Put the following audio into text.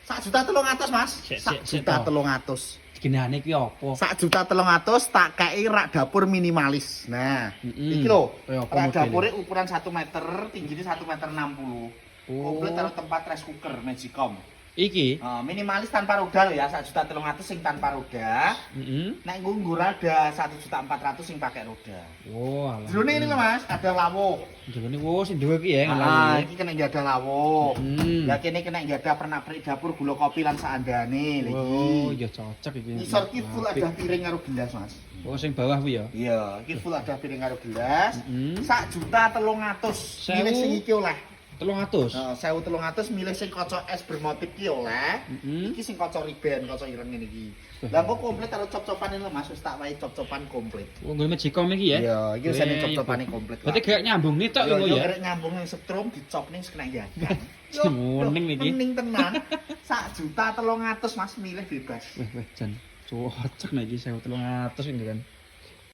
1.300.000 Mas. 1.300.000. Genane kuwi apa? 1.300.000 tak kei rak dapur minimalis. Nah, iki lho. Rak dapure ukuran 1 meter, tingginya 1 meter 60. Komplit karo tempat rice cooker Magicom. Iki Minimalis tanpa roda lho ya, 1.300.000 sing tanpa roda. Nek nggo roda 1.400.000 sing pakai roda. Oh, alah. Jerone ini lho Mas, ada lawuh. Jerone sing duwe iki ya ngelani. Iki kena ada lawuh. Lah kene kena ada pernak-pernik dapur, gula kopi lan saandane lho iki. Oh, ya cocok iki. Ngisor ki full ada piring karo gelas Mas. Oh, sing bawah kuwi ya. Iya, iki full ada piring karo gelas. 1.300.000. Milih sing iki oleh. 300. 1.300 milih sing kaca es bermotif ki oleh. Iki sing kaca riben, kaca ireng ngene iki. Lah kok komplit karo cop-copane lho Mas, wis tak wae cop-copan komplit. Oh, nggo Magicom iki ya. Iya, iki wis ana cop-copane komplit. Berarti gak nyambung nih tok iku ya. Gerek nyambung ning setrum dicop ning kena ya. Muning iki. Muning tenan. 1.300.000 Mas milih bebas. Weh, jan. Cocok nek iki 1.300 iki kan.